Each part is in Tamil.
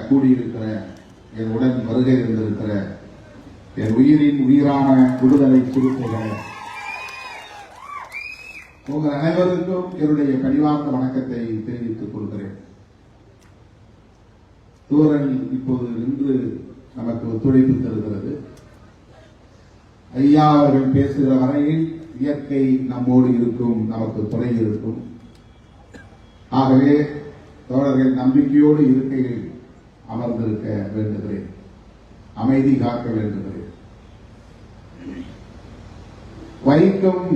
கூடியிருக்கிற என் உடன் வருகை இருந்திருக்கிற என் உயிரின் உயிரான விடுதலை சிறுத்தைகள் உங்கள் அனைவருக்கும் என்னுடைய கனிவார்ந்த வணக்கத்தை தெரிவித்துக் கொள்கிறேன். தூரல் இப்போது நின்று நமக்கு ஒத்துழைப்பு தருகிறது. ஐயா அவர்கள் பேசுகிற வரையில் இயற்கை நம்மோடு இருக்கும், நமக்கு துணை இருக்கும். ஆகவே தோழர்கள் நம்பிக்கையோடு இருக்கையில் அமர்ந்திருக்க வேண்டுகிறேன், அமைதி காக்க வேண்டுகிறேன். வைக்கம்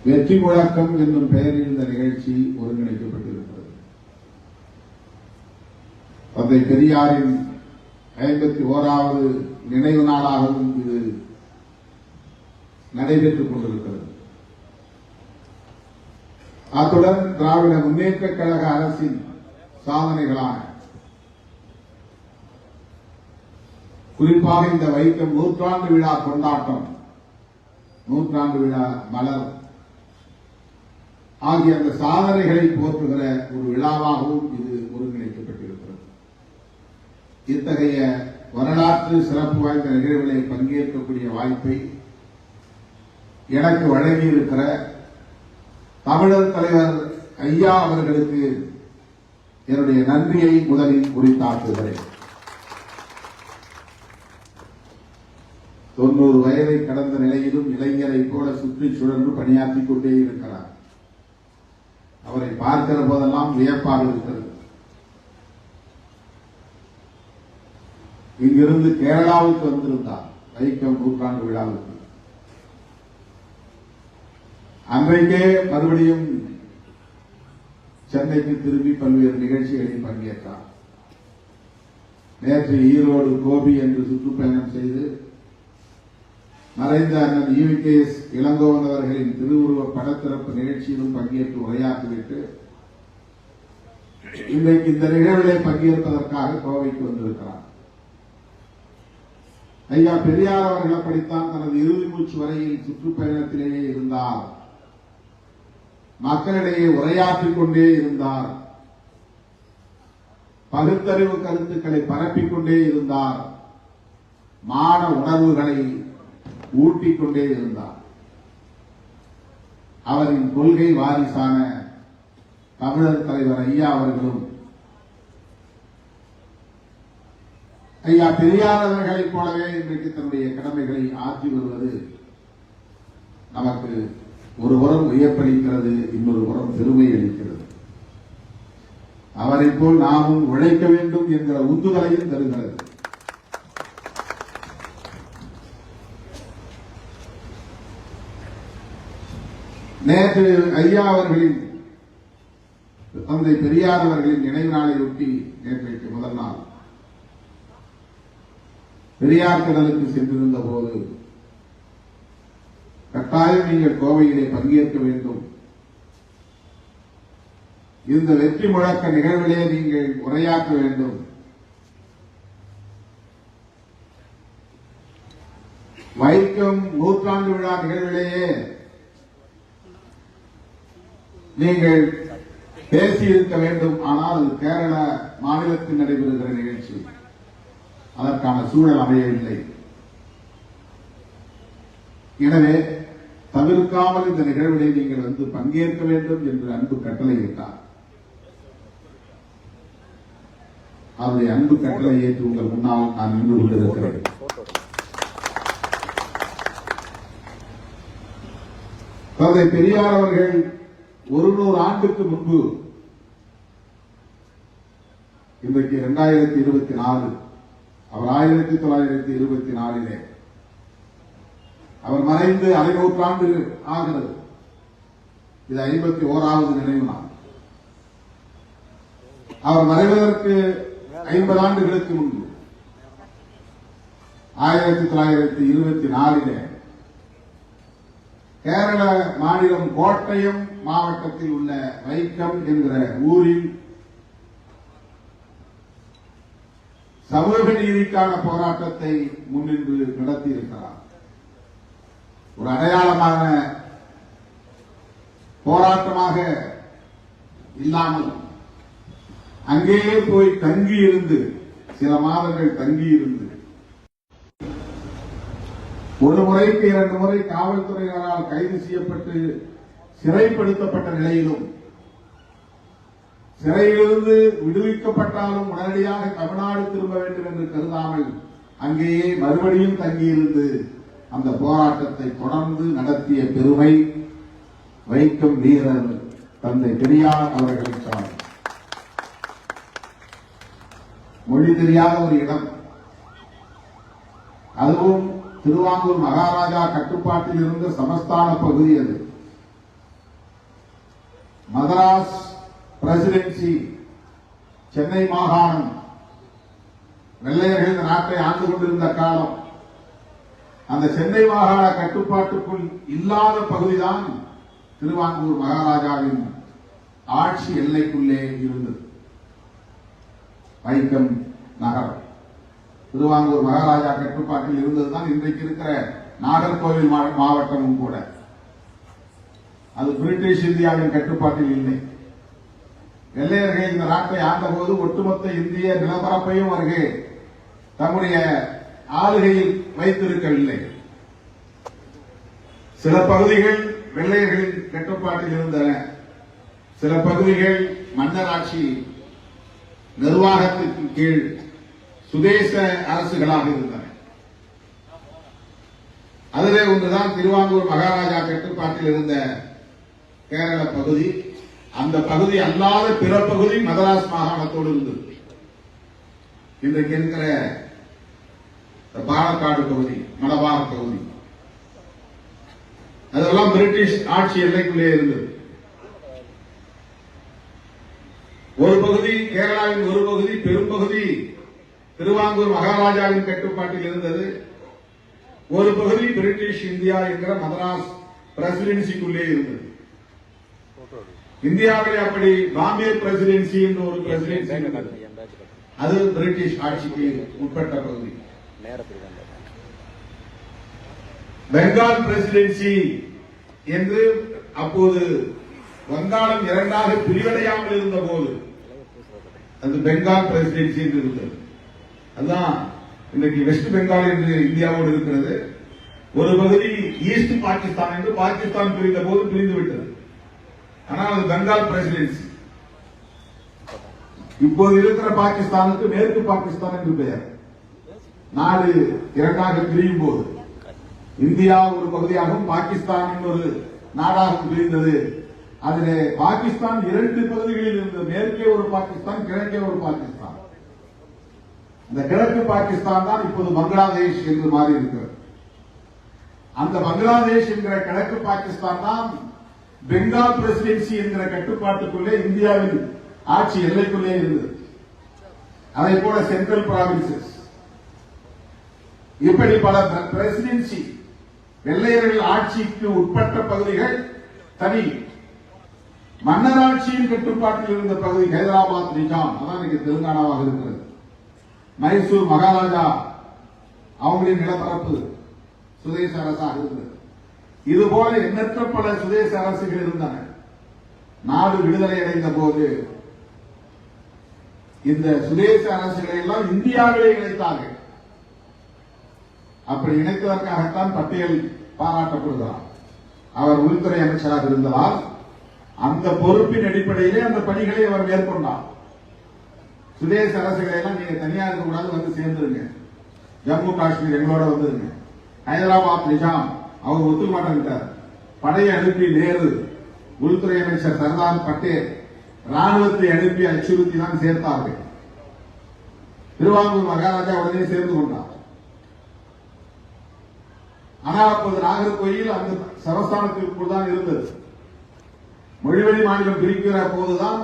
வெற்றி முழக்கம் என்னும் பெயரில் இந்த நிகழ்ச்சி ஒருங்கிணைக்கப்பட்டிருக்கிறது. தந்தை பெரியாரின் 51வது நினைவு நாளாகவும் இது நடைபெற்றுக் கொண்டிருக்கிறது. அத்துடன் திராவிட முன்னேற்ற கழக அரசின் சாதனைகளான குறிப்பாக இந்த வைக்கம் நூற்றாண்டு விழா கொண்டாட்டம், நூற்றாண்டு விழா மலர் ஆகிய அந்த சாதனைகளை போற்றுகிற ஒரு விழாவாகவும் இது ஒருங்கிணைக்கப்பட்டிருக்கிறது. இத்தகைய வரலாற்று சிறப்பு வாய்ந்த நிகழ்வுகளை பங்கேற்கக்கூடிய வாய்ப்பை எனக்கு வழங்கியிருக்கிற தமிழர் தலைவர் ஐயா அவர்களுக்கு என்னுடைய நன்றியை முதலில் குறித்தாக்குகிறேன். 90 வயதை கடந்த நிலையிலும் இளைஞரை போல சுற்றி சுழன்று பணியாற்றிக் கொண்டே இருக்கிறார். அவரை பார்க்கிற போதெல்லாம் வியப்பாக இருக்கிறது. இங்கிருந்து கேரளாவுக்கு வந்திருந்தார் வைக்கம் நூற்றாண்டு விழாவுக்கு. அன்றைக்கே மறுபடியும் சென்னைக்கு திரும்பி பல்வேறு நிகழ்ச்சிகளில் பங்கேற்றார். நேற்று ஈரோடு கோபி என்று சுற்றுப்பயணம் செய்து மறைந்த அண்ணன் EVKS இளங்கோவன் அவர்களின் திருவுருவ படத்திறப்பு நிகழ்ச்சியிலும் பங்கேற்று உரையாற்றிவிட்டு இன்றைக்கு இந்த நிகழ்வுகளை பங்கேற்பதற்காக கோவைக்கு வந்திருக்கிறார். ஐயா பெரியார் அவர்கள் அப்படித்தான் தனது இறுதி மூச்சு வரையில் சுற்றுப்பயணத்திலேயே இருந்தார், மக்களிடையே உரையாற்றிக் கொண்டே இருந்தார், பகுத்தறிவு கருத்துக்களை பரப்பிக் கொண்டே இருந்தார், மான உணர்வுகளை ஊட்டிக் கொண்டே இருந்தார். அவரின் கொள்கை வாரிசான தமிழர் தலைவர் ஐயா அவர்களும் ஐயா பெரியார் அவர்களைப் போலவே இன்றைக்கு தன்னுடைய கடமைகளை ஆற்றி வருவது நமக்கு ஒரு புறம் வியப்பளிக்கிறது, இன்னொரு புறம் பெருமை அளிக்கிறது. அவரைப் போல் நாமும் உழைக்க வேண்டும் என்கிற உந்துதலையும் தருகிறது. நேற்று ஐயா அவர்களின் தந்தை பெரியார் அவர்களின் நினைவு நாளையொட்டி நேற்றைக்கு முதல் நாள் பெரியார் கடலுக்கு சென்றிருந்த போது கட்டாயம் நீங்கள் கோவையிலே பங்கேற்க வேண்டும், இந்த வெற்றி முழக்க நிகழ்விலே நீங்கள் உரையாற்ற வேண்டும், வைக்கம் நூற்றாண்டு விழா நிகழ்விலேயே நீங்கள் பேசியிருக்க வேண்டும். ஆனால் அது கேரள மாநிலத்தில் நடைபெறுகிற நிகழ்ச்சி, அதற்கான சூழல் அமையவில்லை. எனவே தவிர்க்காமல் இந்த நிகழ்விலே நீங்கள் வந்து பங்கேற்க வேண்டும் என்று அன்பு கட்டளையிட்டார். அவருடைய அன்பு கட்டளை ஏற்று உங்கள் முன்னால் நான் நின்று கொண்டிருக்கிறேன். தந்தை பெரியார் அவர்கள் 100 ஆண்டுக்கு முன்பு, இன்றைக்கு 2024, அவர் 1924 அவர் மறைந்து அரை நூற்றாண்டு ஆகிறது. இது 51வது நினைவு நாள். அவர் மறைவதற்கு 50 ஆண்டுகளுக்கு முன்பு 1924 கேரள மாநிலம் கோட்டயம் மாவட்டத்தில் உள்ள வைக்கம் என்கிற ஊரில் சமூக நீதிக்கான போராட்டத்தை முன்னின்று நடத்தியிருக்கிறார். ஒரு அடையாளமான போராட்டமாக இல்லாமல் அங்கேயே போய் தங்கி இருந்து சில மாதங்கள் தங்கி இருந்து ஒரு முறைக்கு 2 முறை காவல்துறையினரால் கைது செய்யப்பட்டு சிறைப்படுத்தப்பட்ட நிலையிலும் சிறையிலிருந்து விடுவிக்கப்பட்டாலும் உடனடியாக தமிழ்நாடு திரும்ப வேண்டும் என்று கருதாமல் அங்கேயே மறுபடியும் தங்கியிருந்து அந்த போராட்டத்தை தொடர்ந்து நடத்திய பெருமை வைக்கம் வீரர் தந்தை பெரியார் அவர்களுக்கான மொழி தெரியாத ஒரு இடம், அதுவும் திருவாங்கூர் மகாராஜா கட்டுப்பாட்டில் இருந்த சமஸ்தான பகுதி. அது மதராஸ் பிரசிடென்சி, சென்னை மாகாணம், வெள்ளையர்கள் இந்த நாட்டை ஆண்டு கொண்டிருந்த காலம். அந்த சென்னை மாகாண கட்டுப்பாட்டுக்குள் இல்லாத பகுதிதான் திருவாங்கூர் மகாராஜாவின் ஆட்சி எல்லைக்குள்ளே இருந்தது. வைக்கம் நகரம் திருவாங்கூர் மகாராஜா கட்டுப்பாட்டில் இருந்ததுதான் இன்றைக்கு இருக்கிற நாகர்கோவில் மாவட்டமும் கூட. அது பிரிட்டிஷ் இந்தியாவின் கட்டுப்பாட்டில் இல்லை. வெள்ளையர்கள் இந்த நாட்டை ஆண்டபோது ஒட்டுமொத்த இந்திய நிலப்பரப்பையும் அவர்கள் தம்முடைய ஆளுகையில் வைத்திருக்கவில்லை. சில பகுதிகள் வெள்ளையர்களின் கட்டுப்பாட்டில் இருந்தன, சில பகுதிகள் மன்னராட்சி நிர்வாகத்திற்கு கீழ் சுதேச அரசுகளாக இருந்தன. அதிலே ஒன்றுதான் திருவாங்கூர் மகாராஜா கட்டுப்பாட்டில் இருந்த கேரள பகுதி. அந்த பகுதி அல்லாத பிற பகுதி மதராஸ் மாகாணத்தோடு இருந்தது. இன்றைக்கு இருக்கிற பாலக்காடு பகுதி, மலபார் பகுதி, அதெல்லாம் பிரிட்டிஷ் ஆட்சி எல்லைக்குள்ளே இருந்தது. ஒரு பகுதி கேரளாவின் ஒரு பகுதி, பெரும்பகுதி திருவாங்கூர் மகாராஜாவின் கட்டுப்பாட்டில் இருந்தது. ஒரு பகுதி பிரிட்டிஷ் இந்தியா என்கிற மதராஸ் பிரசிடென்சிக்குள்ளே இருந்தது. இந்தியாவிலே அப்படி பாம்பே பிரசிடென்சி என்ற ஒரு பிரசிடென்சி, அது பிரிட்டிஷ் ஆட்சிக்கு உட்பட்ட பகுதி. பெங்கால் பிரசிடென்சி என்று அப்போது வங்காளம் இரண்டாக பிரிவடையாமல் இருந்த போது அது பெங்கால் பிரசிடென்சி என்று இருந்தது. அதுதான் இன்றைக்கு வெஸ்ட் பெங்கால் என்று இந்தியாவோடு இருக்கிறது. ஒரு பகுதி ஈஸ்ட் பாகிஸ்தான் என்று பாகிஸ்தான் பிரிந்த போது பிரிந்து விட்டது. ஆனால் அது பெங்கால் பிரசிடென்சி. இப்போது இருக்கிற பாகிஸ்தானுக்கு மேற்கு பாகிஸ்தான் என்று பெயர். நாடு இரண்டாக பிரியும் போது இந்தியா ஒரு பகுதியாகவும் பாகிஸ்தான் ஒரு நாடாகவும் பிரிந்தது. அதிலே பாகிஸ்தான் 2 பகுதிகளில் இருந்தது. மேற்கே ஒரு பாகிஸ்தான், கிழக்கே ஒரு பாகிஸ்தான். இந்த கிழக்கு பாகிஸ்தான் தான் இப்போது பங்களாதேஷ் என்று மாறி இருக்கிறது. அந்த பங்களாதேஷ் என்கிற கிழக்கு பாகிஸ்தான் தான் பெங்கால் பிரசிடென்சி என்கிற கட்டுப்பாட்டுக்குள்ளே இந்தியாவின் ஆட்சி எல்லைக்குள்ளே இருந்தது. அதை போல சென்ட்ரல் பிராவின்சஸ், இப்படி பல பிரசிடென்சி வெள்ளையர்கள் ஆட்சிக்கு உட்பட்ட பகுதிகள் தனி. மன்னராட்சியின் கட்டுப்பாட்டில் இருந்த பகுதி ஹைதராபாத் நிஜாம், அதான் இன்னைக்கு தெலுங்கானாவாக இருக்கிறது. மைசூர் மகாராஜா அவங்களின் நிலப்பரப்பு சுதேச அரசாக இருந்தது. இதுபோல எண்ணற்ற பல சுதேச அரசுகள் இருந்தன. நாடு விடுதலை அடைந்த போது இந்த சுதேச அரசுகளை எல்லாம் இந்தியாவிலே இணைத்தார்கள். அப்படி இணைத்ததற்காகத்தான் பட்டேல் பாராட்டப்படுகிறார். அவர் உள்துறை அமைச்சராக இருந்ததால் அந்த பொறுப்பின் அடிப்படையிலே அந்த பணிகளை அவர் மேற்கொண்டார். சுதேச அரசுகளை எல்லாம் நீங்க தனியா இருக்கக்கூடாது, வந்து சேர்ந்துருங்க, ஜம்மு காஷ்மீர் எங்களோட வந்துருங்க. ஹைதராபாத் நிஜாம் அவர் ஒத்துக்க மாட்டேன்ட்டார். படையை அனுப்பி நேரு, உள்துறை அமைச்சர் சர்தார் பட்டேல் ராணுவத்தை அனுப்பி அச்சுறுத்தி தான் சேர்த்தார்கள். திருவாங்கூர் மகாராஜா உடனே சேர்ந்து கொண்டார். ஆனால் அப்போது நாகர்கோயில் அந்த சமஸ்தானத்திற்குள் தான் இருந்தது. மொழிவழி மாநிலம் பிரிக்கிற போதுதான்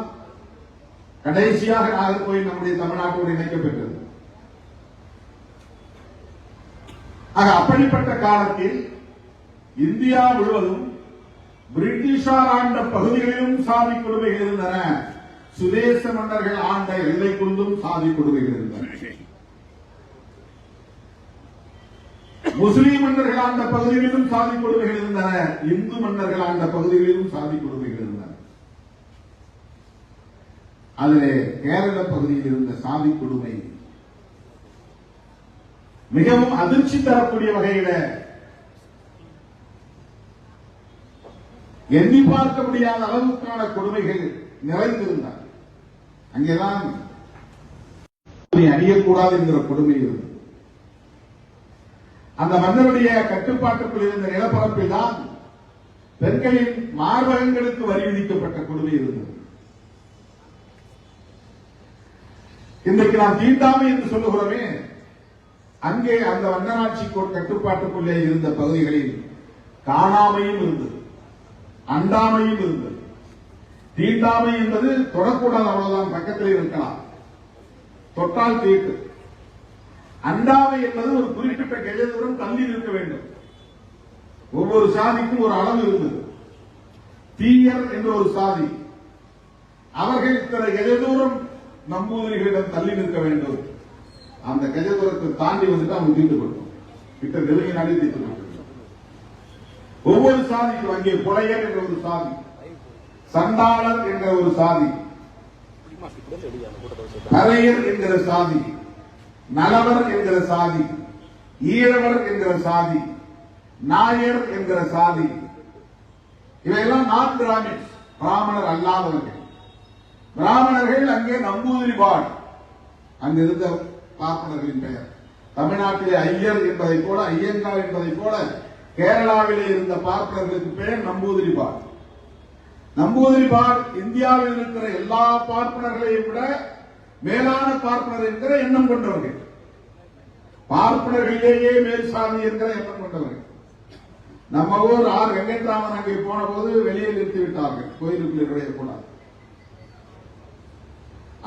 கடைசியாக நாகர்கோயில் நம்முடைய தமிழ்நாட்டோடு இணைக்கப்பட்டது. ஆக அப்படிப்பட்ட காலத்தில் இந்தியா முழுவதும் பிரிட்டிஷார் ஆண்ட பகுதிகளிலும் சாதி கொடுமைகள் இருந்தன. சுதேச மன்னர்கள் ஆண்ட எல்லைக்குள்ளும் சாதி கொடுமைகள் இருந்தன. முஸ்லீம் மன்னர்கள் ஆண்ட பகுதிகளிலும் சாதி கொடுமைகள் இருந்தன. இந்து மன்னர்கள் ஆண்ட பகுதிகளிலும் சாதி கொடுமைகள் இருந்தன. அதிலே கேரள பகுதியில் இருந்த சாதி கொடுமை மிகவும் அதிர்ச்சி தரக்கூடிய வகையில எண்ணி பார்க்க முடியாத அளவுக்கான கொடுமைகள் நிறைந்திருந்தார். அங்கேதான் அணியக்கூடாது என்கிற கொடுமை இருந்தது. அந்த மன்னருடைய கட்டுப்பாட்டுக்குள் இருந்த நிலப்பரப்பில் தான் பெண்களின் மார்பகங்களுக்கு வரி விதிக்கப்பட்ட கொடுமை இருந்தது. இன்றைக்கு நாம் தீண்டாமை என்று சொல்லுகிறோமே, அங்கே அந்த வண்ணாட்சி கட்டுப்பாட்டுக்குள்ளே இருந்த பகுதிகளில் காணாமையும் இருந்தது, அண்டாமையும் இருந்தது. தீண்டாமை என்பது தொடக்கூடாது, அவ்வளவுதான், பக்கத்தில் இருக்கலாம், தொட்டால் தீட்டு. அண்டாமை என்பது ஒரு குறிப்பிட்ட கெஜ தூரம் தள்ளி இருக்க வேண்டும். ஒவ்வொரு சாதிக்கும் ஒரு அளவு இருந்தது. தீயர் என்ற ஒரு சாதி, அவர்கள் இத்தனை கெஜ தூரம் நம்பூதிரிகளிடம் தள்ளி நிற்க வேண்டும். அந்த கெஜ தூரத்தை தாண்டி வந்துட்டு அவங்க தீர்த்து கொடுக்கும், கிட்ட நெருங்கினாலே தீர்த்து கொடுக்கும். ஒவ்வொரு சாதிக்கும் அங்கே புலையர் என்ற ஒரு சாதி, சண்டாளர் என்ற ஒரு சாதி, கரையர் என்கிற சாதி, நலவர் என்கிற சாதி, ஈழவர் என்கிற சாதி, நாயர் என்கிற சாதி, இவையெல்லாம் நான் பிராமின்ஸ், பிராமணர் அல்லாதவர்கள். பிராமணர்கள் அங்கே நம்பூதிரிபாள், அங்கிருந்த பார்ப்பனர்களின் பெயர். தமிழ்நாட்டிலே ஐயர் என்பதை போல, ஐயங்கார் என்பதை போல கேரளாவிலே இருந்த பார்ப்பனர்களுக்கு பெயர் நம்பூதிரிபாள். நம்பூதிரிபாள் இந்தியாவில் இருக்கிற எல்லா பார்ப்பனர்களையும் விட மேலான பார்ப்பனர் என்கிற எண்ணம் கொண்டவர்கள், பார்ப்பனர்களிலேயே மேல் சாதி என்கிற எண்ணம் கொண்டவர்கள். நம்ம ஊர் ஆர் வெங்கட்ராமன் அங்கே போன போது வெளியே நிறுத்தி விட்டார்கள், கோயிலுக்குள் நுழையக்கூடாது.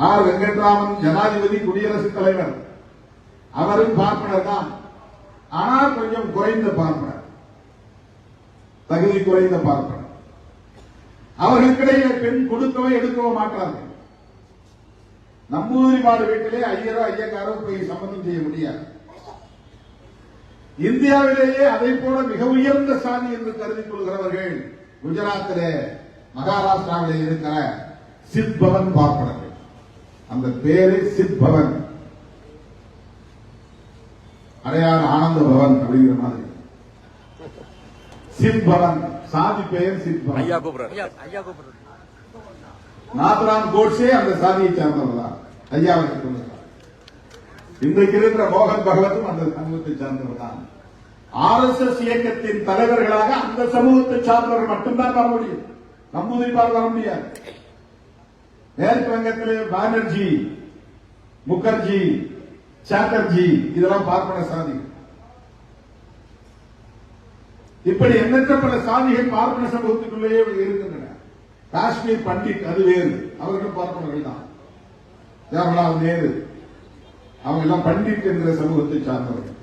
ஆர் வெங்கட்ராமன் ஜனாதிபதி, குடியரசுத் தலைவர், அவரும் பார்ப்பனர் தான், ஆனால் கொஞ்சம் குறைந்த பார்ப்பனர், தகுதி குறைந்த பார்ப்பனர். அவர்களுக்கிடையே பெண் கொடுக்கவோ எடுக்கவோ மாட்டார்கள். நம்பூதிரிபாடு வீட்டிலே ஐயரோ ஐயக்காரோ போய் சம்பந்தம் செய்ய முடியாது. இந்தியாவிலேயே அதை போல மிக உயர்ந்த சாதி என்று கருதிக் கொள்கிறவர்கள் குஜராத்திலே, மகாராஷ்டிராவிலே இருக்கிற சித்பவன் பார்ப்பனர்கள். அந்த பேரு சித்பவன், அடையாறு ஆனந்த பவன் அப்படிங்கிற மாதிரி. சித்பவன் சாதி பெயர் சித்பவன். நாத்ராம் கோட்சே அந்த சாதியை சேர்ந்தவர் தான், ஐயாவுக்கு சொன்னார். இன்றைக்கு இருக்கிற மோகன் பகவத்தும் அந்த சமூகத்தை சார்ந்தவர் தான். RSS இயக்கத்தின் தலைவர்களாக அந்த சமூகத்தை சார்ந்தவர்கள் மட்டும்தான் வர முடியும், நம்பூதிரிபாள் வர முடியாது. மேற்கு வங்கத்திலே பானர்ஜி, முகர்ஜி, சாட்டர்ஜி, இதெல்லாம் பார்ப்பன சாதி. இப்படி எண்ணற்ற பல சாதிகள் பார்ப்பன சமூகத்துக்குள்ளேயே இருக்கின்றன. காஷ்மீர் பண்டிட், அது வேறு, அவர்களும் பார்ப்பனர்கள் தான். ஜவஹர்லால் நேரு அவங்க எல்லாம் பண்டிட் என்கிற சமூகத்தை சார்ந்தவர்கள்.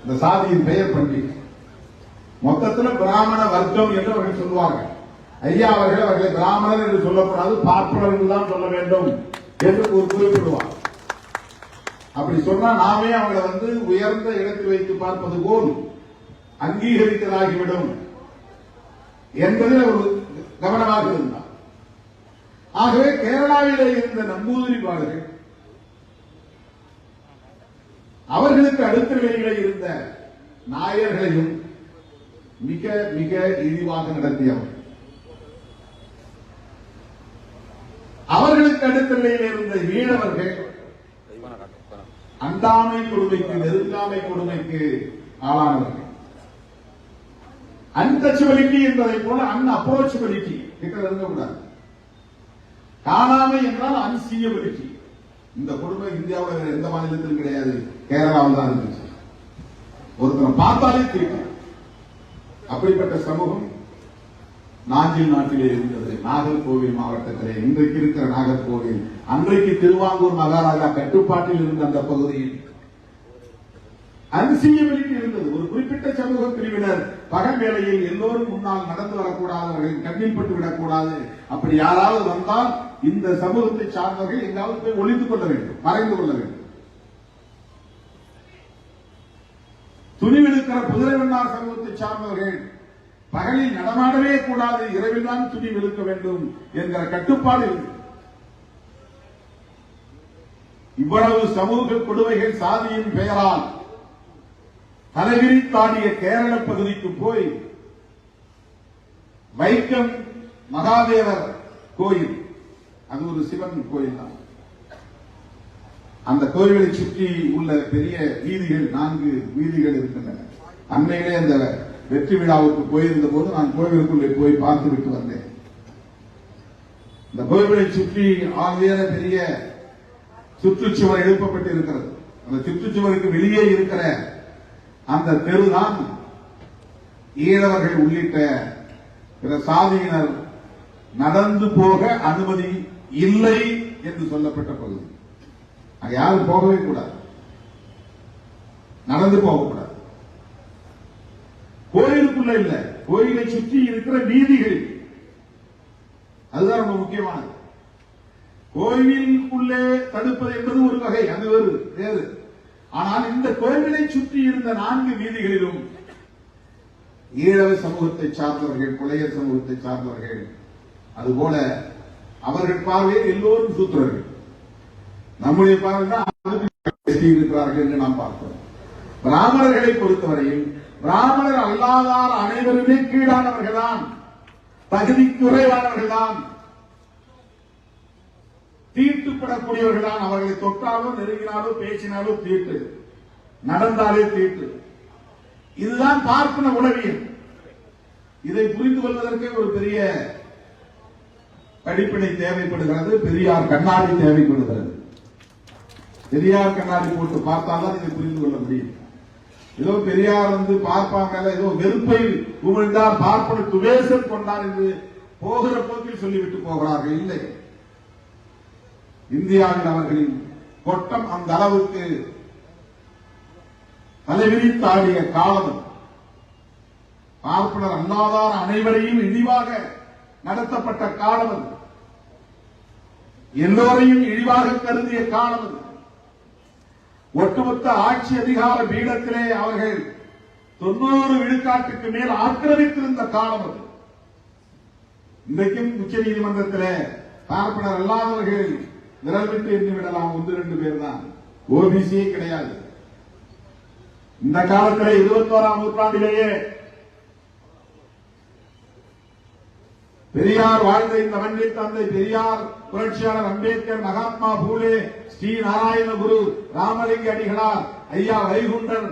இந்த சாதியின் பெயர் பண்டிட். மொத்தத்தில் பிராமண வர்க்கம் என்று அவர்கள் சொல்வார்கள். ஐயா அவர்கள் அவர்களை பிராமணர் என்று சொல்லக்கூடாது, பார்ப்பனர்கள் தான் சொல்ல வேண்டும் என்று ஒரு குறிப்பிடுவார். அப்படி சொன்னா நாமே அவங்களை உயர்ந்த இடத்தில் வைத்து பார்ப்பது போல் அங்கீகரித்ததாகிவிடும் என்பதில் ஒரு கவனமாக இருந்தார். ஆகவே கேரளாவிலே இருந்த நம்பூதிரிபாளர்கள் அவர்களுக்கு அடுத்த நிலையிலே இருந்த நாயர்களையும் மிக மிக இழிவாக நடத்தியவர். அவர்களுக்கு அடுத்த நிலையில் இருந்த ஈழவர்கள் அண்டாமை கொடுமைக்கு, நெருங்காமை கொடுமைக்கு ஆளானவர்கள். அன்டச்சபிலிட்டி என்பதை போல அன்அப்ரோச்சபிலிட்டி கிட்ட இருக்கக்கூடாது. காணாமை என்றால் அன்சீயபிலிட்டி. இந்த கொடுமை இந்தியாவில் வேற எந்த மாநிலத்திலும் கிடையாது, கேரளாவில் தான் இருந்துச்சு. ஒருத்தரை பார்த்தாலே தீட்டு. அப்படிப்பட்ட சமூகம் நாஞ்சில் நாட்டிலே இருந்தது, நாகர்கோவில் மாவட்டத்திலே. இன்றைக்கு இருக்கிற நாகர்கோவில், அன்றைக்கு திருவாங்கூர் மகாராஜா கட்டுப்பாட்டில் இருந்த அந்த பகுதியில் அன்சீயபிலிட்டி இருந்தது. ஒரு குறிப்பிட்ட சமூக பிரிவினர் பகல் வேளையில் எல்லோரும் முன்னால் நடந்து வரக்கூடாது, அவர்கள் கண்ணில் பட்டு விடக்கூடாது. அப்படி யாராவது வந்தால் இந்த சமூகத்தை சார்ந்தவர்கள் எங்காவது போய் ஒளித்துக் கொள்ள வேண்டும், மறைந்து கொள்ள வேண்டும். துணிவெடுக்கிற புதிரவெண்ணார் சமூகத்தை சார்ந்தவர்கள் பகலில் நடமாடவே கூடாது, இரவில் தான் துணி வெளுக்க வேண்டும் என்கிற கட்டுப்பாடு இருக்கு. இவ்வளவு சமூக கொடுமைகள் சாதியின் பெயரால் தலைவிரித்தாடிய கேரள பகுதிக்கு போய் வைக்கம் மகாதேவர் கோயில், அது ஒரு சிவன் கோயில் தான். அந்த கோயிலை சுற்றி உள்ள பெரிய வீதிகள், 4 வீதிகள் இருக்கின்றன. அன்னையிலே அந்த வெற்றி விழாவுக்கு போயிருந்த போது நான் கோயிலுக்குள்ளே போய் பார்த்துவிட்டு வந்தேன். இந்த கோயிலை சுற்றி ஆகிய பெரிய சுற்றுச்சுவர் எழுப்பப்பட்டு இருக்கிறது. அந்த சுற்றுச்சுவருக்கு வெளியே இருக்கிற அந்த தெருதான் ஈழவர்கள் உள்ளிட்ட பிற சாதியினர் நடந்து போக அனுமதி இல்லை என்று சொல்லப்பட்ட பகுதி. அங்க யாரும் போகவே கூடாது, நடந்து போகக்கூடாது. கோயிலுக்குள்ள இல்ல, கோயிலை சுற்றி இருக்கிற வீதிகள், அதுதான் ரொம்ப முக்கியமானது. கோயிலுக்குள்ளே தடுப்பது என்பது ஒரு வகை, அது வேறு. ஆனால் இந்த கோயிலை சுற்றி இருந்த 4 வீதிகளிலும் ஈழவ சமூகத்தை சார்ந்தவர்கள், புலையர் சமூகத்தை சார்ந்தவர்கள், அதுபோல அவர்கள் பார்வையில் எல்லோரும் சூத்திரர்கள். நம்முடைய பார்வையில் இருக்கிறார்கள் என்று நாம் பார்க்கிறோம். பிராமணர்களை பொறுத்தவரையில் பிராமணர் அல்லாதார் அனைவருமே கீழானவர்கள்தான், தகுதி குறைவானவர்கள்தான், தீட்டுப்படக்கூடியவர்கள்தான். அவர்களை தொட்டாலோ நெருங்கினாலோ பேசினாலோ தீட்டு, நடந்தாலே தீட்டு. இதுதான் பார்ப்பன உளவியல். இதை புரிந்து கொள்வதற்கு ஒரு பெரிய படிப்பினை தேவைப்படுகிறது, பெரியார் கண்ணாடி தேவைப்படுகிறது. பெரியார் கண்ணாடி போட்டு பார்த்தால்தான் இதை புரிந்து கொள்ள முடியும். ஏதோ பெரியார் பார்ப்பாங்க, ஏதோ வெறுப்பை உமிழ்ந்தார், பார்ப்பன துவேசம் கொண்டார் என்று போகிற போக்கில் சொல்லிவிட்டு போகிறார்கள். இல்லை, இந்தியாவில் அவர்களின் கொட்டம் அந்த அளவுக்கு தலைவிரித்தாடிய காலம், பார்ப்பனர் அல்லாதார் அனைவரையும் இழிவாக நடத்தப்பட்ட காலம் அது, எல்லோரையும் இழிவாக கருதிய காலம் அது. ஒட்டுமொத்த ஆட்சி அதிகார பீடத்திலே அவர்கள் 90 விழுக்காட்டுக்கு மேல் ஆக்கிரமித்திருந்த காலம் அது. இன்றைக்கும் உச்ச நீதிமன்றத்திலே பார்ப்பனர் அல்லாதவர்கள் விரல் விட்டு எண்ணிவிடலாம், 1-2 பேர் தான், ஓபிசியே கிடையாது. இந்த காலத்திலே 21ஆம் நூற்றாண்டிலேயே பெரியார் வாழ்ந்த இந்த மண்ணில் தந்தை பெரியார், புரட்சியாளர் அம்பேத்கர், மகாத்மா பூலே, ஸ்ரீ நாராயண குரு, ராமலிங்க அடிகளார், ஐயா வைகுண்டர்,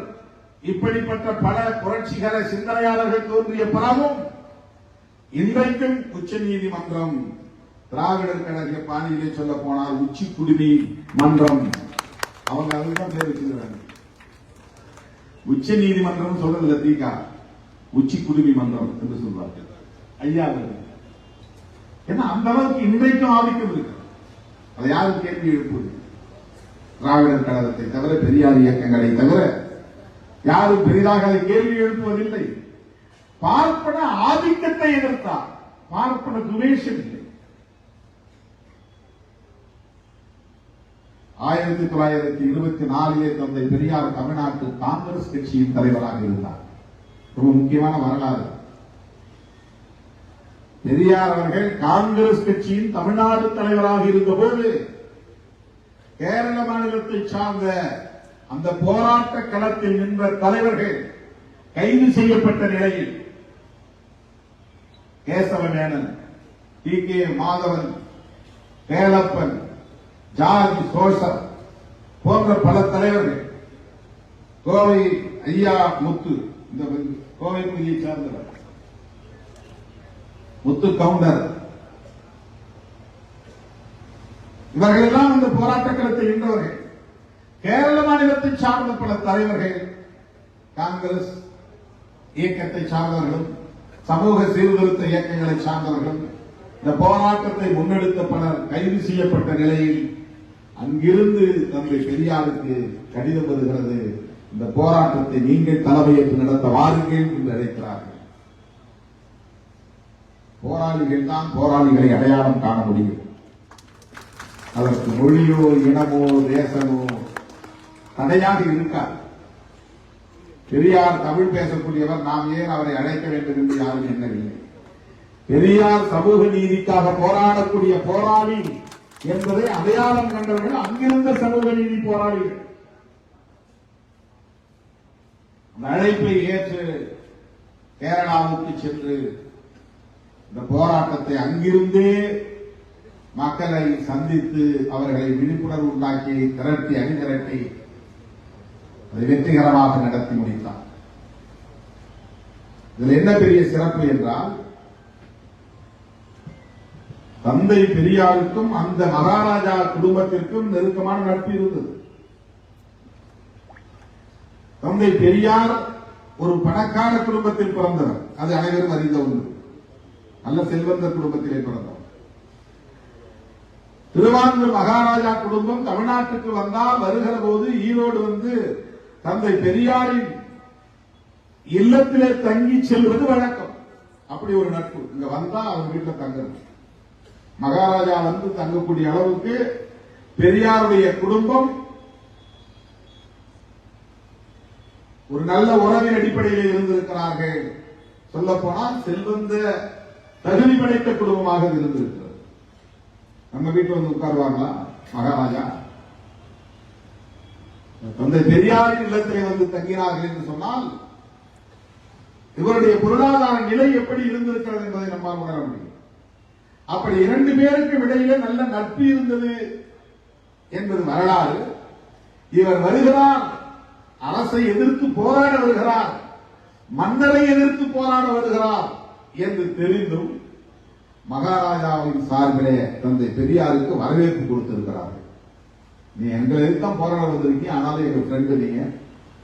இப்படிப்பட்ட பல புரட்சிகர சிந்தனையாளர்கள் தோன்றிய பலவும் இன்றைக்கும் உச்ச நீதிமன்றம், திராவிடர் கழக பாணியிலே சொல்ல போனால் உச்சி குடிமை மன்றம், அவங்க அதுதான் பேர் வச்சிருக்காங்க. உச்ச நீதிமன்றம் சொல்றதுல தீகா, உச்சி குடிமை மன்றம் என்று சொல்வார்கள் ஐயா. ஏன்னா அந்த அளவுக்கு இன்றைக்கும் ஆதிக்கம் இருக்கு. அதை யாரும் கேள்வி எழுப்புவது? திராவிடர் கழகத்தை தவிர, பெரியார் இயக்கங்களை தவிர யாரும் பெரிதாக அதை கேள்வி எழுப்புவதில்லை. பார்ப்பன ஆதிக்கத்தை எதிர்த்தார், பார்ப்பன துவேஷம் இல்லை. 1924 தந்தை பெரியார் தமிழ்நாட்டு காங்கிரஸ் கட்சியின் தலைவராக இருந்தார். ரொம்ப முக்கியமான வரலாறு. பெரியார் அவர்கள் காங்கிரஸ் கட்சியின் தமிழ்நாடு தலைவராக இருந்தபோது கேரள மாநிலத்தை சார்ந்த அந்த போராட்ட களத்தில் நின்ற தலைவர்கள் கைது செய்யப்பட்ட நிலையில் கேசவ மேனன், டி.கே. மாதவன், வேலப்பன், ஜார்ஜ் சோசர் போன்ற பல தலைவர்கள், கோவை ஐயா முத்து, இந்த கோவை பகுதியை சார்ந்தவர் முத்து கவுண்டர், இவர்கள் எல்லாம் இந்த போராட்ட களத்தில் நின்றவர்கள். கேரள மாநிலத்தை சார்ந்த பல தலைவர்கள், காங்கிரஸ் இயக்கத்தை சார்ந்தவர்களும் சமூக சீர்திருத்த இயக்கங்களை சார்ந்தவர்களும் இந்த போராட்டத்தை முன்னெடுத்த பலர் கைது செய்யப்பட்ட நிலையில் அங்கிருந்து தந்தை பெரியாருக்கு கடிதம் வருகிறது, இந்த போராட்டத்தை நீங்கள் தலைமையேற்று நடத்த வாருங்கள் என்று அழைக்கிறார்கள். போராளிகள் தான் போராளிகளை அடையாளம் காண முடியும். அதற்கு மொழியோ இனமோ தேசமோ தடையாக இருக்காது. பெரியார் தமிழ் பேசக்கூடியவர், நாம் ஏன் அவரை அழைக்க வேண்டும் என்று யாரும் எண்ணவில்லை. பெரியார் சமூக நீதிக்காக போராடக்கூடிய போராளி, என்பதை அடையாளம் கண்டவர்கள் அங்கிருந்த சமூக நீதி போராளிகள். அந்த அழைப்பை ஏற்று கேரளாவுக்கு சென்று இந்த போராட்டத்தை அங்கிருந்தே மக்களை சந்தித்து அவர்களை விழிப்புணர்வு உண்டாக்கி திரட்டி அணிதிரட்டி அதை வெற்றிகரமாக நடத்தி முடித்தார். இதில் என்ன பெரிய சிறப்பு என்றால், தந்தை பெரியாருக்கும் அந்த மகாராஜா குடும்பத்திற்கும் நெருக்கமான நட்பு இருந்தது. தந்தை பெரியார் ஒரு பணக்கார குடும்பத்தில் பிறந்தவர், அது அனைவரும் அறிந்த ஒன்று. நல்ல செல்வந்த குடும்பத்திலே பிறந்தவர். திருவாங்கூர் மகாராஜா குடும்பம் தமிழ்நாட்டுக்கு வந்தால் வருகிற போது ஈரோடு வந்து தந்தை பெரியாரின் இல்லத்திலே தங்கி செல்வது வழக்கம். அப்படி ஒரு நட்பு. இங்க வந்தா அவர் வீட்டில் தங்கணும். மகாராஜா வந்து தங்கக்கூடிய அளவுக்கு பெரியாருடைய குடும்பம் ஒரு நல்ல உறவின் அடிப்படையில் இருந்திருக்கிறார்கள். சொல்ல போனால் செல்வந்த தகுதி படைத்த குடும்பமாக இருந்திருக்கிறது. நம்ம வீட்டில் வந்து உட்காருவாங்களா மகாராஜா? தந்தை பெரியாரின் இல்லத்திலே வந்து தங்கினார்கள் என்று சொன்னால் இவருடைய பொருளாதார நிலை எப்படி இருந்திருக்கிறது என்பதை நம்மால் உணர முடியும். அப்படி இரண்டு பேருக்கும் இடையிலே நல்ல நட்பு இருந்தது என்பது வரலாறு. இவர் வருகிறார், அரசை எதிர்த்து போராட வருகிறார், மன்னரை எதிர்த்து போராட வருகிறார் என்று தெரிந்தும் மகாராஜாவின் சார்பிலே தந்தை பெரியாருக்கு வரவேற்பு கொடுத்திருக்கிறார்கள். நீ எங்களை எதிர்த்தான் போராட வந்திருக்கீங்க, ஆனாலும் எங்க ஃப்ரெண்டு நீங்க,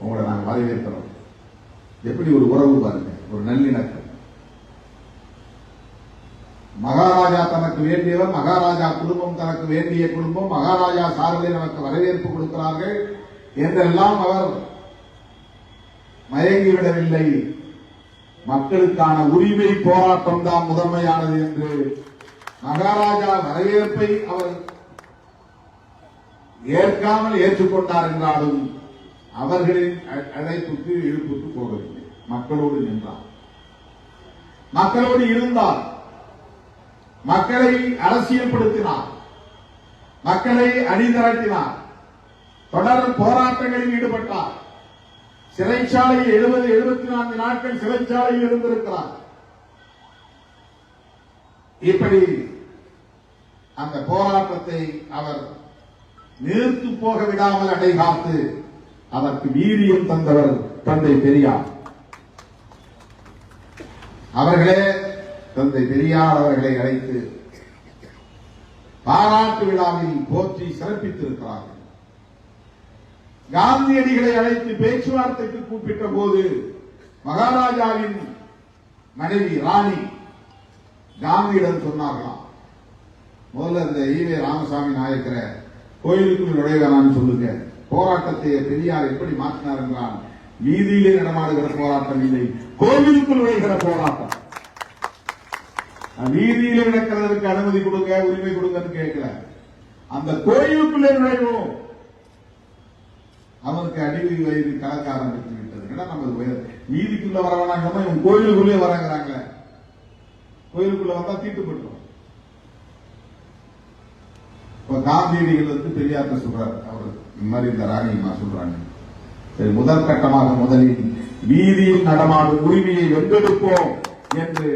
உங்களை நாங்கள் வரவேற்கிறோம். எப்படி ஒரு உறவு பாருங்க, ஒரு நல்லிணக்கம். மகாராஜா தனக்கு வேண்டியவர், மகாராஜா குடும்பம் தனக்கு வேண்டிய குடும்பம், மகாராஜா சார்பில் நமக்கு வரவேற்பு கொடுக்கிறார்கள் என்றெல்லாம் அவர் மயங்கிவிடவில்லை. மக்களுக்கான உரிமை போராட்டம் தான் முதன்மையானது என்று மகாராஜா வரவேற்பை அவர் ஏற்காமல் ஏற்றுக்கொண்டார் என்றாலும் அவர்களின் அழைப்புக்கு இழுப்புக்கு போகவில்லை. மக்களோடு நின்றார், மக்களோடு இருந்தார், மக்களை அரசியல்படுத்தினார், மக்களை அணிதிரட்டினார், தொடர் போராட்டங்களில் ஈடுபட்டார். சிறைச்சாலையில் 74 நாட்கள் சிறைச்சாலையில் இருந்திருக்கிறார். இப்படி அந்த போராட்டத்தை அவர் நிறுத்து போக விடாமல் அடைகாத்து அதற்கு வீரியம் தந்தவர் தந்தை பெரியார் அவர்களே. தந்தை பெரியார் அவர்களை அழைத்து பாராட்டு விழாவில் போற்றி சிறப்பித்திருக்கிறார்கள். காந்தியடிகளை அழைத்து பேச்சுவார்த்தைக்கு கூப்பிட்ட போது மகாராஜாவின் மனைவி ராணி காந்தியிடம் சொன்னார்களாம், முதல்ல இந்த ஈவே ராமசாமி நாயக்கரை கோயிலுக்குள் நுழைவேனான்னு சொல்லுங்க. போராட்டத்தை பெரியார் எப்படி மாற்றினார் என்றால், வீதியிலே நடமாடுகிற போராட்டம் இல்லை, கோவிலுக்குள் நுழைகிற போராட்டம். வீதியிலே நடக்கிறதற்கு அனுமதி கொடுங்க, உரிமை கொடுங்கன்னு கேட்கல, அந்த கோயிலுக்குள்ளே நுழைவோம். அவனுக்கு அடிவி வயிறு கலக்க ஆரம்பித்து விட்டது. நம்ம வீதிக்குள்ள வர வேணாங்க, இவங்க கோயிலுக்குள்ளே வராங்கிறாங்க. கோயிலுக்குள்ள வந்தா தீட்டுப்பட்டோம். இப்ப காந்தியடிகள் வந்து பெரியார்ட்ட சொல்றாரு, அவர் இந்த மாதிரி இந்த ராணியம்மா சொல்றாங்க, சரி முதல் கட்டமாக முதலில் வீதியில் நடமாடும் உரிமையை வென்றெடுப்போம் என்று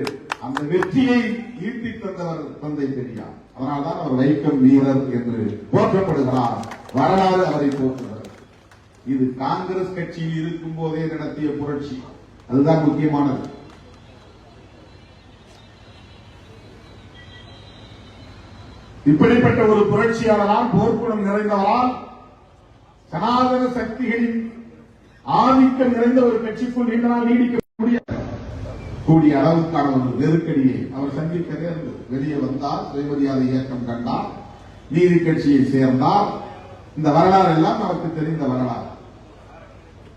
அந்த வெற்றியை ஈட்டி தந்தவர் தந்தை பெரியார். அதனால்தான் அவர் வைக்கம் வீரர் என்று போற்றப்படுகிறார். வரலாறு அவரை போற்றுகிறது. இது காங்கிரஸ் கட்சியில் இருக்கும் போதே நடத்திய புரட்சி, அதுதான் முக்கியமானது. இப்படிப்பட்ட ஒரு புரட்சியாளரால், போர்க்குணம் நிறைந்தவரால், சனாதன சக்திகளின் ஆதிக்கம் நிறைந்த ஒரு கட்சிக்குள் நீண்ட நாள் நீடிக்க கூடிய அளவுக்கான ஒரு நெருக்கடியை அவர் சந்திக்க நேர்ந்தது. வெளியே வந்தார், சுயமரியாதை இயக்கம் கண்டார், நீதி கட்சியை சேர்ந்தார். இந்த வரலாறு எல்லாம் நமக்கு தெரிந்த வரலாறு.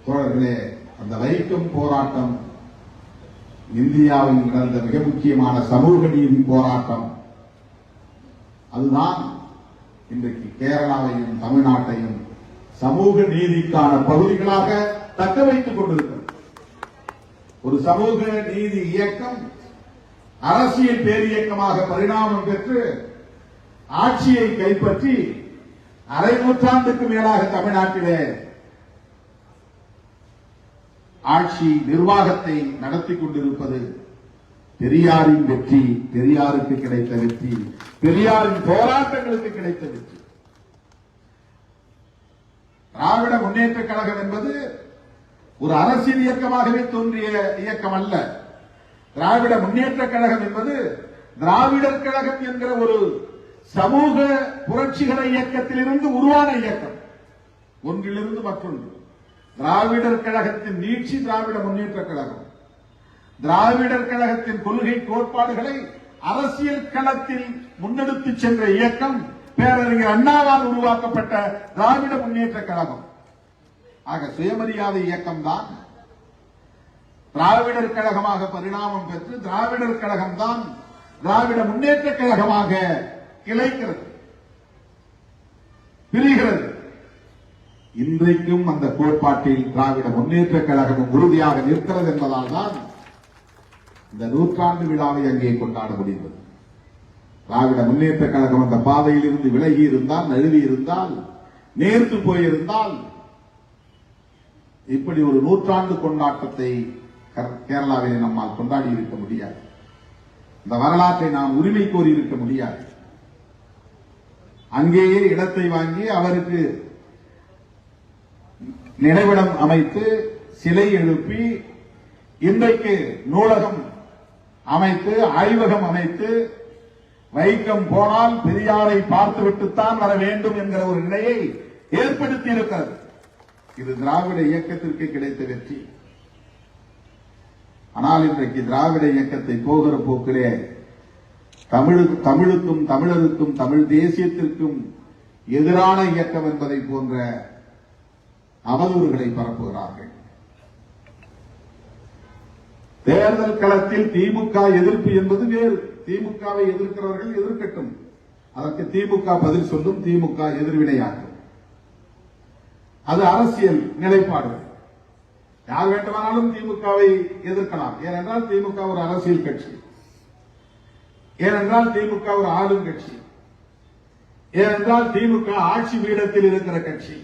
தோழர்களே, அந்த வைக்கம் போராட்டம் இந்தியாவில் நடந்த மிக முக்கியமான சமூக நீதி போராட்டம். அதுதான் இன்றைக்கு கேரளாவையும் தமிழ்நாட்டையும் சமூக நீதிக்கான பகுதிகளாக தக்க வைத்துக் கொண்டிருக்கிறது. ஒரு சமூக நீதி இயக்கம் அரசியல் பேரியக்கமாக பரிணாமம் பெற்று ஆட்சியை கைப்பற்றி அரை நூற்றாண்டுக்கு மேலாக தமிழ்நாட்டிலே ஆட்சி நிர்வாகத்தை நடத்தி கொண்டிருப்பது பெரியாரின் வெற்றி, பெரியாருக்கு கிடைத்த வெற்றி, பெரியாரின் போராட்டங்களுக்கு கிடைத்த வெற்றி. திராவிட முன்னேற்ற கழகம் என்பது ஒரு அரசியல் இயக்கமாகவே தோன்றிய இயக்கம் அல்ல. திராவிட முன்னேற்ற கழகம் என்பது திராவிடர் கழகம் என்கிற ஒரு சமூக புரட்சிகர இயக்கத்திலிருந்து உருவான இயக்கம். ஒன்றிலிருந்து மற்றொன்று. திராவிடர் கழகத்தின் நீட்சி திராவிட முன்னேற்ற கழகம். திராவிடர் கழகத்தின் கொள்கை கோட்பாடுகளை அரசியல் களத்தில் முன்னெடுத்து சென்ற இயக்கம் பேரறிஞர் அண்ணாவால் உருவாக்கப்பட்ட திராவிட முன்னேற்ற கழகம். ஆக சுயமரியாதை இயக்கம் தான் திராவிடர் கழகமாக பரிணாமம் பெற்று திராவிடர் கழகம் தான் திராவிட முன்னேற்ற கழகமாக கிளைக்கிறது, பிரிகிறது. இன்றைக்கும் அந்த கோட்பாட்டில் திராவிட முன்னேற்ற கழகம் உறுதியாக நிற்கிறது என்பதால் தான் இந்த நூற்றாண்டு விழாவை அங்கே கொண்டாட முடிந்தது. திராவிட முன்னேற்ற கழகம் அந்த பாதையில் இருந்து விலகி இருந்தால், நழுவி இருந்தால், நேர்த்து போயிருந்தால் இப்படி ஒரு நூற்றாண்டு கொண்டாட்டத்தை கேரளாவில் நம்மால் கொண்டாடி இருக்க முடியாது. இந்த வரலாற்றை நாம் உரிமை கோரி இருக்க முடியாது. அங்கேயே இடத்தை வாங்கி அவருக்கு நினைவிடம் அமைத்து சிலை எழுப்பி இன்றைக்கு நூலகம் அமைத்து ஆய்வகம் அமைத்து வைக்கம் போனால் பெரியாரை பார்த்துவிட்டுத்தான் வர வேண்டும் என்கிற ஒரு நிலையை ஏற்படுத்தி இருக்கிறது. இது திராவிட இயக்கத்திற்கு கிடைத்த வெற்றி. ஆனால் இன்றைக்கு திராவிட இயக்கத்தை போகிற போக்கிலே தமிழுக்கும் தமிழருக்கும் தமிழ் தேசியத்திற்கும் எதிரான இயக்கம் என்பதை போன்ற அவதூறுகளை பரப்புகிறார்கள். தேர்தல் களத்தில் திமுக எதிர்ப்பு என்பது வேறு. திமுகவை எதிர்க்கிறவர்கள் எதிர்க்கட்டும், அதற்கு திமுக பதில் சொல்லும், திமுக எதிர்வினையாற்றும். அது அரசியல் நிலைப்பாடு. யார் வேண்டுமானாலும் திமுகவை எதிர்க்கலாம். ஏனென்றால் திமுக ஒரு அரசியல் கட்சி, ஏனென்றால் திமுக ஒரு ஆளும் கட்சி, ஏனென்றால் திமுக ஆட்சி பீடத்தில் இருக்கிற கட்சி.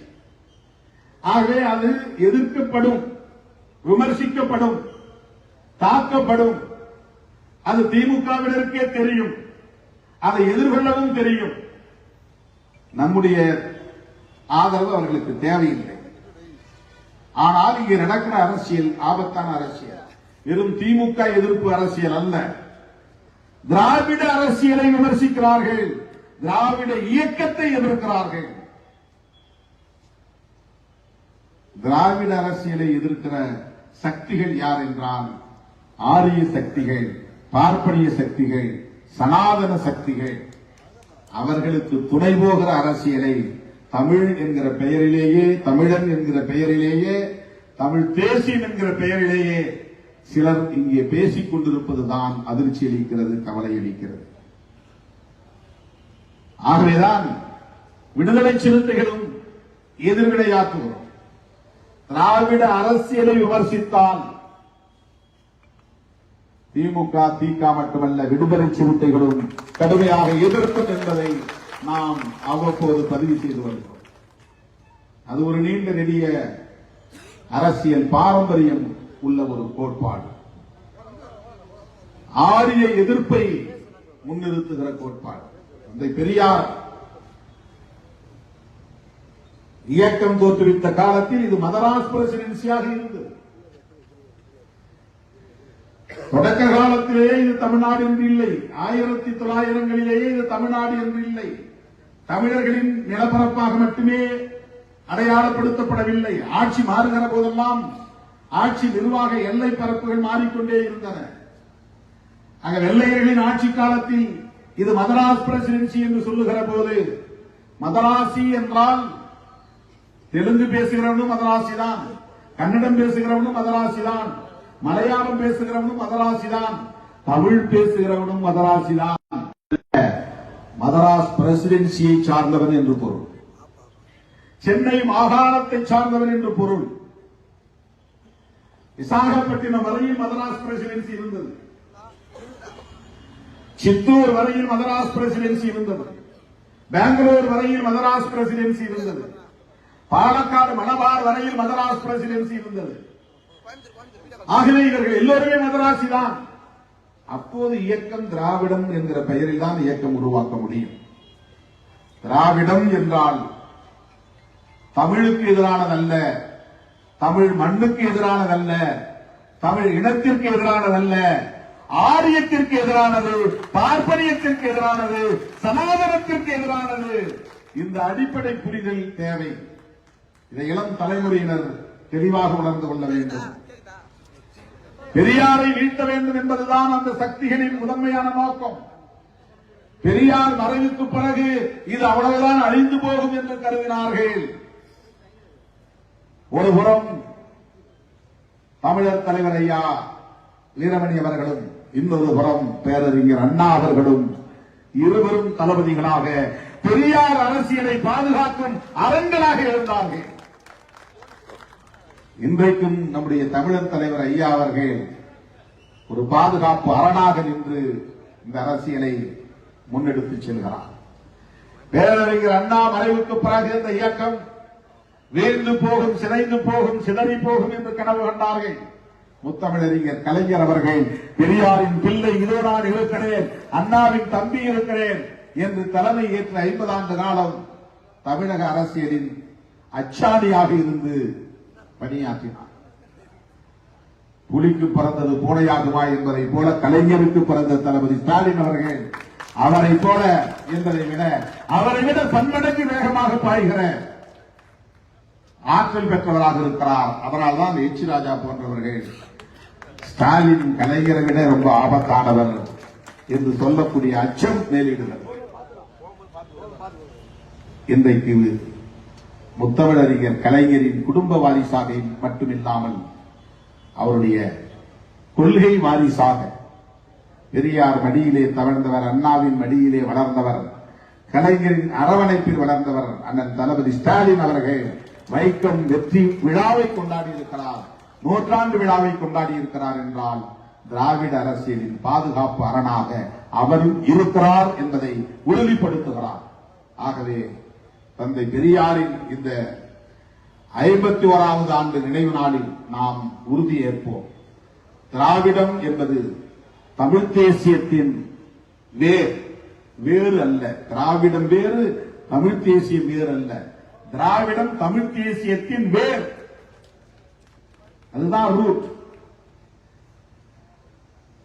ஆகவே அது எதிர்க்கப்படும், விமர்சிக்கப்படும், தாக்கப்படும். அது திமுகவினருக்கே தெரியும், அதை எதிர்கொள்ளவும் தெரியும். நம்முடைய ஆதரவு அவர்களுக்கு தேவையில்லை. ஆனால் இங்கே நடக்கிற அரசியல் ஆபத்தான அரசியல், வெறும் திமுக எதிர்ப்பு அரசியல் அல்ல. திராவிட அரசியலை விமர்சிக்கிறார்கள், திராவிட இயக்கத்தை எதிர்க்கிறார்கள். திராவிட அரசியலை எதிர்க்கிற சக்திகள் யார் என்றால் ஆரிய சக்திகள், பார்ப்பனிய சக்திகள், சனாதன சக்திகள். அவர்களுக்கு துணை போகிற அரசியலை தமிழ் என்கிற பெயரிலேயே, தமிழன் என்கிற பெயரிலேயே, தமிழ் தேசியம் என்கிற பெயரிலேயே சிலர் இங்கே பேசிக் கொண்டிருப்பதுதான் அதிர்ச்சி அளிக்கிறது, கவலை அளிக்கிறது. ஆகவேதான் விடுதலை சிறுத்தைகளும் எதிர்வினையாற்றுகிறோம். திராவிட அரசியலை விமர்சித்தால் திமுக, திக மட்டுமல்ல, விடுதலை சிறுத்தைகளும் கடுமையாக எதிர்க்கும் என்பதை நாம் அவ்வப்போது பதிவு செய்து வருகிறோம். அது ஒரு நீண்ட நெடிய அரசியல் பாரம்பரியம் உள்ள ஒரு கோட்பாடு. ஆரிய எதிர்ப்பை முன்னிறுத்துகிற கோட்பாடு. அந்த பெரியார் இயக்கம் தோற்றுவித்த காலத்தில் இது மதராஸ் பிரசிடென்சியாக இருந்தது. தொடக்க காலத்திலேயே இது தமிழ்நாடு என்று இல்லை. 1900களிலேயே இது தமிழ்நாடு என்று இல்லை. தமிழர்களின் நிலப்பரப்பாக மட்டுமே அடையாளப்படுத்தப்படவில்லை. ஆட்சி மாறுகிற போதெல்லாம் ஆட்சி நிர்வாக எல்லை பரப்புகள் மாறிக்கொண்டே இருந்தன. ஆக வெள்ளையர்களின் ஆட்சி காலத்தில் இது மதராஸ் பிரசிடென்சி என்று சொல்லுகிற போது, மதராசி என்றால் தெலுங்கு பேசுகிறவனும் மதராசி தான், கன்னடம் பேசுகிறவனும் மதராசி தான், மலையாளம் பேசுகிறவனும் மதராசி தான், தமிழ் பேசுகிறவனும் மதராசி தான். மதராஸ் பிரசிடென்சியை சார்ந்தவன் என்று பொருள். சென்னை மாகாணத்தை சார்ந்தவன் என்று பொருள். விசாகப்பட்டினம் வரையில் மதராஸ் பிரசிடென்சி இருந்தது. சித்தூர் வரையில் மதராஸ் பிரசிடென்சி இருந்தது. பெங்களூர் வரையில் மதராஸ் பிரசிடென்சி இருந்தது. பாலக்காடு மலபார் வரையில் மதராஸ் பிரசிடென்சி இருந்தது. ஆகவே இவர்கள் எல்லோருமே மதராசி தான். அப்போது இயக்கம் திராவிடம் என்கிற பெயரில் தான் இயக்கம் உருவாக்க முடியும். திராவிடம் என்றால் தமிழுக்கு எதிரானதல்ல, தமிழ் மண்ணுக்கு எதிரானதல்ல, தமிழ் இனத்திற்கு எதிரானதல்ல, ஆரியத்திற்கு எதிரானது, பார்ப்பனியத்திற்கு எதிரானது, சனாதனத்திற்கு எதிரானது. இந்த அடிப்படை புரிதல் தேவை. இதை இளம் தலைமுறையினர் தெளிவாக உணர்ந்து கொள்ள வேண்டும். பெரியாரை வீழ்த்த வேண்டும் என்பதுதான் அந்த சக்திகளின் முதன்மையான நோக்கம். பெரியார் மறைவுக்கு பிறகு இது அவ்வளவுதான் அழிந்து போகும் என்று கருதினார்கள். ஒருபுறம் தமிழர் தலைவர் ஐயா வீரமணி அவர்களும், இன்னொரு புறம் பேரறிஞர் அண்ணா அவர்களும் இருவரும் தளபதிகளாக பெரியார் அரசியலை பாதுகாக்கும் அரண்களாக இருந்தார்கள். இன்றைக்கும் நம்முடைய தமிழர் தலைவர் ஐயா அவர்கள் ஒரு பாதுகாப்பு அரணாக நின்று இந்த அரசியலை முன்னெடுத்துச் செல்கிறார். பேரறிஞர் அண்ணா மறைவுக்கு பிறகு இந்த இயக்கம் வீழ்ந்து போகும், சிதைந்து போகும், சிதறி போகும் என்று கனவு கண்டார்கள். முத்தமிழறிஞர் கலைஞர் அவர்கள் பெரியாரின் பிள்ளை இதோ நான் இருக்கிறேன், அண்ணாவின் தம்பி இருக்கிறேன் என்று தலைமை ஏற்ற 50 ஆண்டு காலம் தமிழக அரசியலின் அச்சாணியாக இருந்து பணியாற்றினார். புலிக்கு பிறந்தது பூனையாகுமா என்பதை போல கலைஞருக்கு பிறந்த தளபதி ஸ்டாலின் அவர்கள் அவரை போல என்பதை விட அவரை விட பன்மடங்கு வேகமாக பாய்கிற ஆற்றல் பெற்றவராக இருக்கிறார். அதனால்தான் எச் ராஜா போன்றவர்கள் ஸ்டாலின் கலைஞரை விட ரொம்ப ஆபத்தானவர் என்று சொல்லக்கூடிய அச்சம் மேலிடுகிறது. இன்றைக்கு முத்தமிழறிஞர் கலைஞரின் குடும்ப வாரிசாக மட்டுமில்லாமல் அவருடைய கொள்கை வாரிசாக பெரியார் மடியிலே தவழ்ந்தவர், அண்ணாவின் மடியிலே வளர்ந்தவர், கலைஞரின் அரவணைப்பில் வளர்ந்தவர் அண்ணன் தளபதி ஸ்டாலின் அவர்கள் வைக்கம் வெற்றி விழாவை கொண்டாடி இருக்கிறார், நூற்றாண்டு விழாவை கொண்டாடி இருக்கிறார் என்றால் திராவிட அரசியலின் பாதுகாப்பு அரணாக அவரும் இருக்கிறார் என்பதை உறுதிப்படுத்துகிறார். ஆகவே தந்தை பெரியாரின் இந்த 51வது ஆண்டு நினைவு நாளில் நாம் உறுதியேற்போம். திராவிடம் என்பது தமிழ் தேசியத்தின் வேறு அல்ல. திராவிடம் வேறு, தமிழ் தேசியம் வேறு அல்ல. திராவிடம் தமிழ் தேசியத்தின் வேர், அதுதான் ரூட்.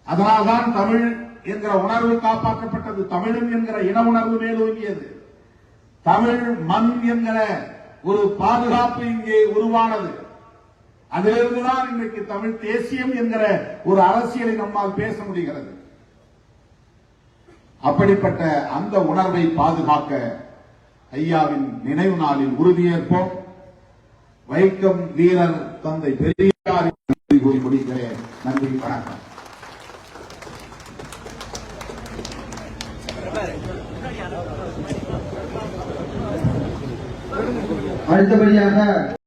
அதனால்தான் தமிழ் என்கிற உணர்வு காப்பாற்றப்பட்டது. தமிழன் என்கிற இன உணர்வு மேலோங்கியது. தமிழ் மண் என்கிற ஒரு பாதுகாப்பு இங்கே உருவானது. அதிலிருந்துதான் இன்றைக்கு தமிழ் தேசியம் என்கிற ஒரு அரசியலை நம்மால் பேச முடிகிறது. அப்படிப்பட்ட அந்த உணர்வை பாதுகாக்க ஐயாவின் நினைவு நாளில் உறுதியேற்போம். வைக்கம் வீரர் தந்தை பெரியாரின் கூறி முடிக்கிறேன். நன்றி, வணக்கம். அடுத்தபடியாக